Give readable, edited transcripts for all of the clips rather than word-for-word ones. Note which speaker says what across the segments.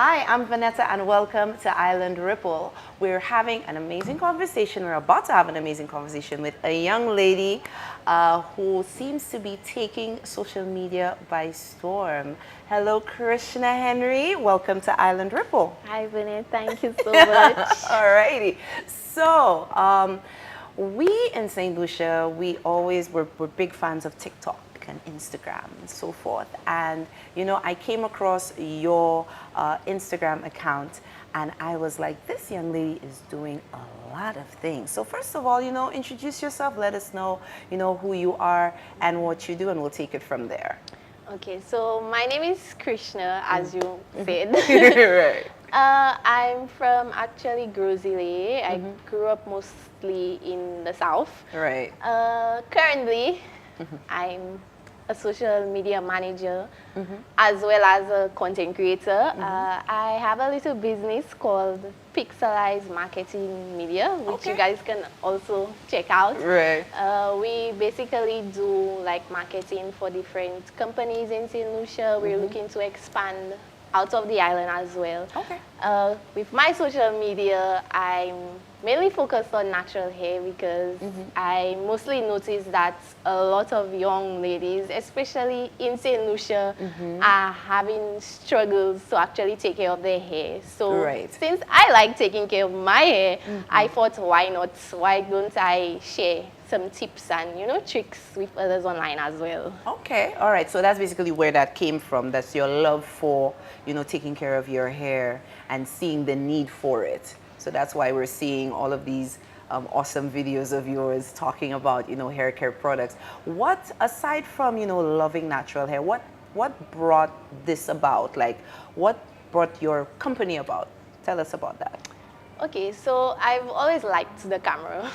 Speaker 1: Hi, I'm Vanessa and welcome to Island Ripple. We're having an amazing conversation. We're about to have an amazing conversation with a young lady who seems to be taking social media by storm. Hello, Krishna Henry. Welcome to Island Ripple.
Speaker 2: Hi, Vinny. Thank you so much.
Speaker 1: Alrighty. So, we in St. Lucia, we're big fans of TikTok and Instagram and so forth. And I came across your Instagram account, and I was like, this young lady is doing a lot of things. So first of all, introduce yourself. Let us know, who you are and what you do, and we'll take it from there.
Speaker 2: Okay, so my name is Krishna, as you said.
Speaker 1: Right.
Speaker 2: I'm from actually Grozile. I grew up mostly in the south.
Speaker 1: Right.
Speaker 2: Currently, I'm a social media manager as well as a content creator. I have a little business called Pixelize Marketing Media, which you guys can also check out.
Speaker 1: Right.
Speaker 2: We basically do like marketing for different companies in St. Lucia. We're looking to expand out of the island as well.
Speaker 1: Okay.
Speaker 2: With my social media, I'm mainly focused on natural hair because I mostly notice that a lot of young ladies, especially in St. Lucia, are having struggles to actually take care of their hair. So since I like taking care of my hair, I thought, why not? Why don't I share some tips and tricks with others online as well?
Speaker 1: Okay, all right. So that's basically where that came from. That's your love for, taking care of your hair and seeing the need for it. So that's why we're seeing all of these awesome videos of yours talking about, hair care products. What, aside from, loving natural hair, what brought this about? Like, what brought your company about? Tell us about that.
Speaker 2: Okay, so I've always liked the camera.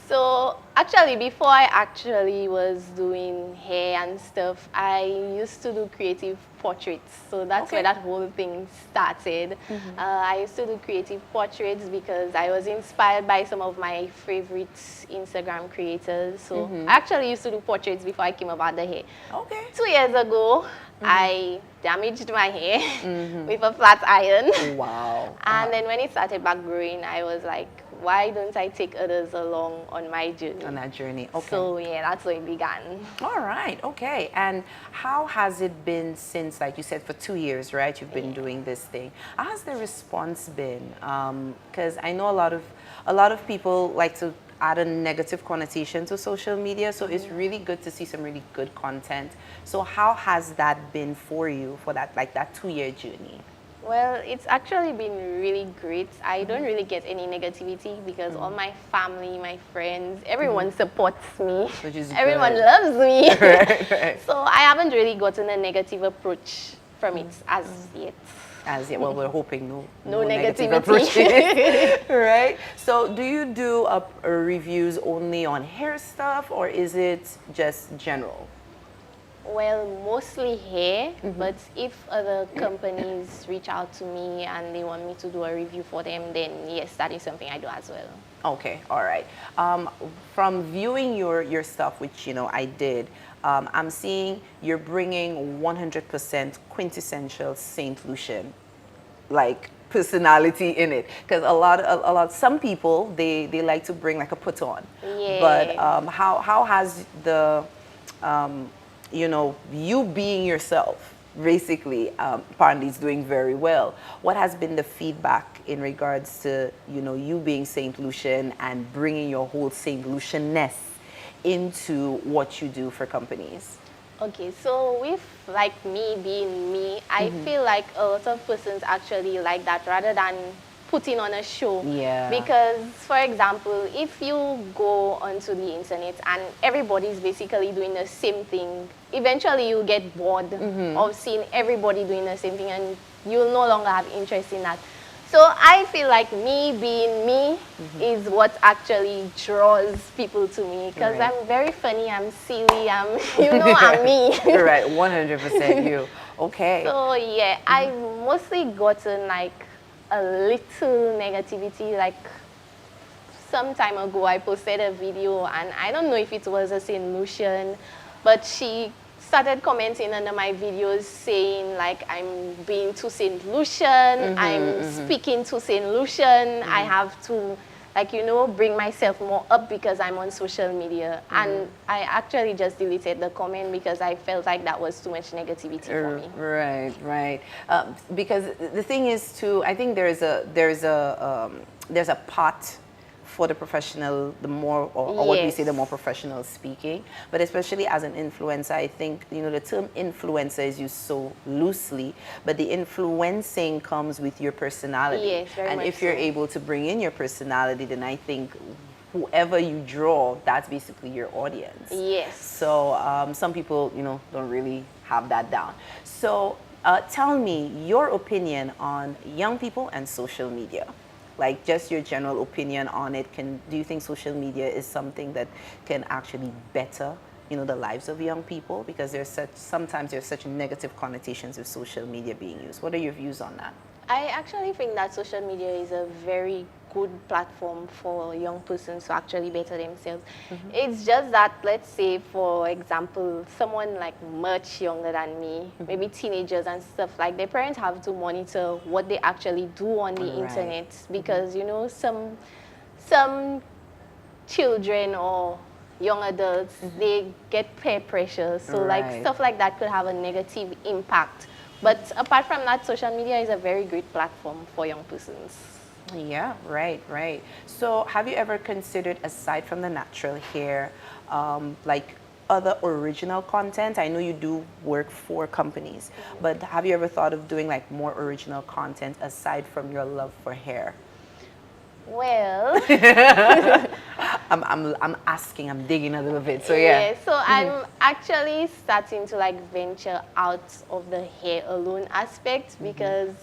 Speaker 2: So actually, before I actually was doing hair and stuff, I used to do creative portraits. So that's where that whole thing started. I used to do creative portraits because I was inspired by some of my favorite Instagram creators. So I actually used to do portraits before I came about the hair.
Speaker 1: Okay.
Speaker 2: 2 years ago, I damaged my hair with a flat iron.
Speaker 1: Wow.
Speaker 2: And then when it started back growing, I was like, why don't I take others along on my journey?
Speaker 1: On that journey, okay.
Speaker 2: So yeah, that's where it began.
Speaker 1: All right, okay. And how has it been since, like you said, for 2 years, right? You've been doing this thing. How has the response been? Because I know a lot of people like to add a negative connotation to social media, so it's really good to see some really good content. So how has that been for you for that, like that 2-year journey?
Speaker 2: Well, it's actually been really great. I don't really get any negativity because all my family, my friends, everyone supports me.
Speaker 1: Which is
Speaker 2: everyone
Speaker 1: good.
Speaker 2: loves me.
Speaker 1: Right.
Speaker 2: So I haven't really gotten a negative approach from it as yet.
Speaker 1: As yet, well, we're hoping
Speaker 2: no
Speaker 1: negative
Speaker 2: negativity.
Speaker 1: approach. Right? So do you do reviews only on hair stuff, or is it just general?
Speaker 2: Well, mostly hair, but if other companies reach out to me and they want me to do a review for them, then yes, that is something I do as well.
Speaker 1: Okay, all right. From viewing your stuff, which I did, I'm seeing you're bringing 100% quintessential Saint Lucian, like personality in it. Because some people they like to bring like a put on.
Speaker 2: Yeah.
Speaker 1: But how has the you being yourself, basically, apparently is doing very well. What has been the feedback in regards to, you being St. Lucian and bringing your whole St. Lucianness into what you do for companies?
Speaker 2: Okay, so with like me being me, I feel like a lot of persons actually like that rather than putting on a show.
Speaker 1: Yeah.
Speaker 2: Because, for example, if you go onto the internet and everybody's basically doing the same thing, eventually you'll get bored of seeing everybody doing the same thing and you'll no longer have interest in that. So I feel like me being me is what actually draws people to me because I'm very funny, I'm silly, I'm me.
Speaker 1: Right, 100% you. Okay.
Speaker 2: So yeah, I've mostly gotten like a little negativity. Like some time ago I posted a video and I don't know if it was a St. Lucian, but she started commenting under my videos saying like I'm being too Saint Lucian, I'm speaking to Saint Lucian, I have to like, you know, bring myself more up because I'm on social media. And I actually just deleted the comment because I felt like that was too much negativity for me.
Speaker 1: Right, right. Because the thing is too, I think there's a part for the professional, the more, or what we say, the more professional speaking. But especially as an influencer, I think, you know, the term influencer is used so loosely, but the influencing comes with your personality.
Speaker 2: Yes, very
Speaker 1: and
Speaker 2: much
Speaker 1: if you're
Speaker 2: so.
Speaker 1: able to bring in your personality, then I think whoever you draw, that's basically your audience.
Speaker 2: Yes.
Speaker 1: So some people, you know, don't really have that down. So tell me your opinion on young people and social media. Like just your general opinion on it. Do you think social media is something that can actually better, you know, the lives of young people? Because sometimes there's such negative connotations with social media being used. What are your views on that?
Speaker 2: I actually think that social media is a very good platform for young persons to actually better themselves. It's just that, let's say, for example, someone like much younger than me, maybe teenagers and stuff, like their parents have to monitor what they actually do on the internet because, you know, some children or young adults, they get peer pressure. So like stuff like that could have a negative impact. But apart from that, social media is a very great platform for young persons.
Speaker 1: Yeah, right, right. So have you ever considered, aside from the natural hair, like other original content? I know you do work for companies, but have you ever thought of doing like more original content aside from your love for hair?
Speaker 2: Well,
Speaker 1: I'm asking, I'm digging a little bit. So yeah.
Speaker 2: so I'm actually starting to like venture out of the hair alone aspect because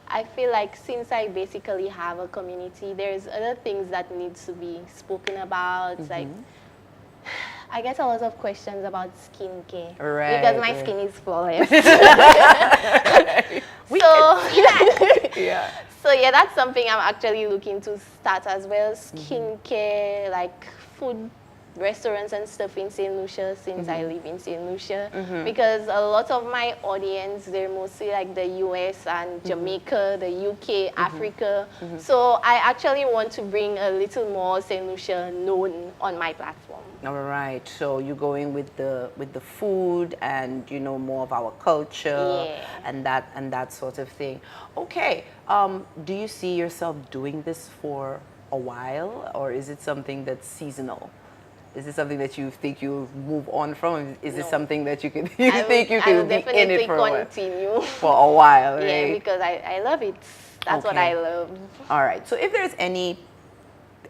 Speaker 2: I feel like since I basically have a community, there's other things that needs to be spoken about. Like I get a lot of questions about skincare because my skin is flawless.
Speaker 1: Yeah.
Speaker 2: So yeah, that's something I'm actually looking to start as well. Skincare, like food restaurants and stuff in St. Lucia since I live in St. Lucia. Because a lot of my audience, they're mostly like the US and Jamaica, the UK, Africa. So I actually want to bring a little more St. Lucia known on my platform.
Speaker 1: All right. So you're going with the food and, you know, more of our culture and that sort of thing. Okay. Do you see yourself doing this for a while, or is it something that's seasonal? Is it something that you think you'll move on from? Is it something that you can think you can be in it for
Speaker 2: continue
Speaker 1: for a while, right?
Speaker 2: Yeah, because I love it. That's what I love.
Speaker 1: All right. So if there's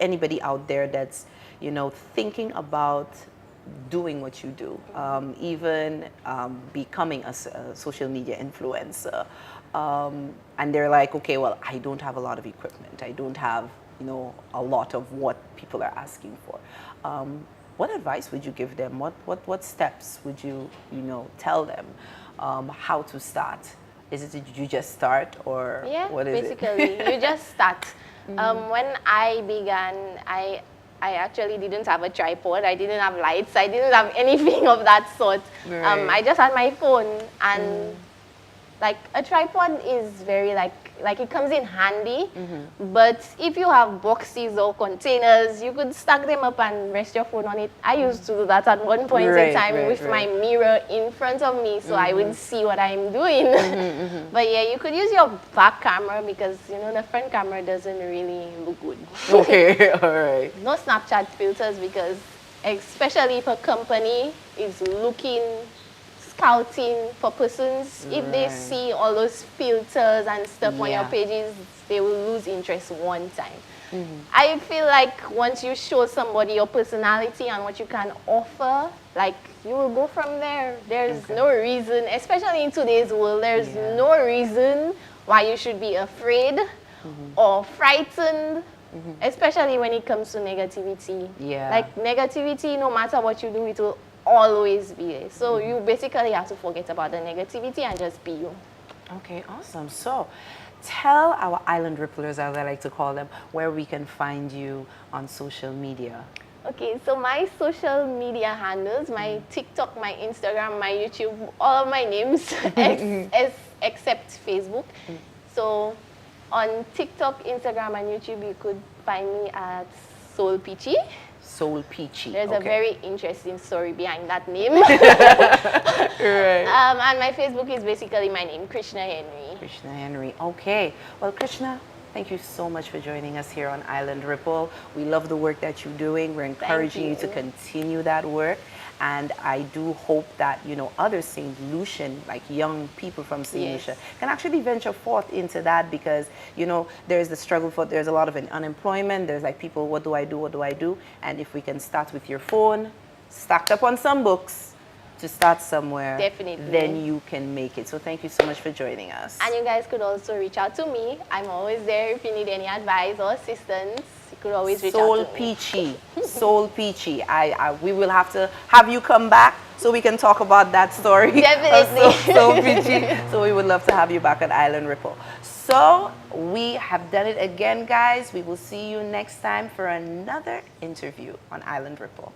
Speaker 1: anybody out there that's, you know, thinking about doing what you do, even becoming a social media influencer, and they're like, okay, well, I don't have a lot of equipment. I don't have, you know, a lot of what people are asking for. What advice would you give them? What steps would you, you know, tell them how to start? Is it that you just start, or what is it?
Speaker 2: Basically, you just start. When I began, I actually didn't have a tripod. I didn't have lights. I didn't have anything of that sort. I just had my phone, and like a tripod is very like it comes in handy. But if you have boxes or containers, you could stack them up and rest your phone on it. I used to do that at one point in time with my mirror in front of me, so I would see what I'm doing. But yeah, you could use your back camera because, you know, the front camera doesn't really look good.
Speaker 1: Okay, all right.
Speaker 2: No Snapchat filters because especially if a company is looking, scouting for persons, if they see all those filters and stuff on your pages, they will lose interest one time. I feel like once you show somebody your personality and what you can offer, like you will go from there. There's no reason, especially in today's world, there's no reason why you should be afraid or frightened, especially when it comes to negativity. Like negativity, no matter what you do, it will always be there. So you basically have to forget about the negativity and just be you.
Speaker 1: Okay, awesome. So tell our island ripplers, as I like to call them, where we can find you on social media.
Speaker 2: Okay, so my social media handles, my TikTok, my Instagram, my YouTube, all of my names, except Facebook. So on TikTok, Instagram, and YouTube, you could find me at Soul Peachy.
Speaker 1: Soul Peachy.
Speaker 2: There's a
Speaker 1: Okay.
Speaker 2: very interesting story behind that name.
Speaker 1: Right.
Speaker 2: And my Facebook is basically my name, Krishna Henry.
Speaker 1: Krishna Henry. Okay. Well, Krishna, thank you so much for joining us here on Island Ripple. We love the work that you're doing. We're encouraging you to continue that work. And I do hope that, you know, other St. Lucian, like young people from St. Lucia, can actually venture forth into that because, you know, there's the struggle for, there's a lot of unemployment. There's like people, what do I do? What do I do? And if we can start with your phone, stacked up on some books, to start somewhere,
Speaker 2: Definitely.
Speaker 1: then you can make it. So thank you so much for joining us.
Speaker 2: And you guys could also reach out to me. I'm always there if you need any advice or assistance. You could always reach
Speaker 1: Soul
Speaker 2: out to me.
Speaker 1: Peachy, Soul Peachy. We will have to have you come back so we can talk about that story.
Speaker 2: Definitely.
Speaker 1: Soul Peachy. So we would love to have you back on Island Ripple. So we have done it again, guys. We will see you next time for another interview on Island Ripple.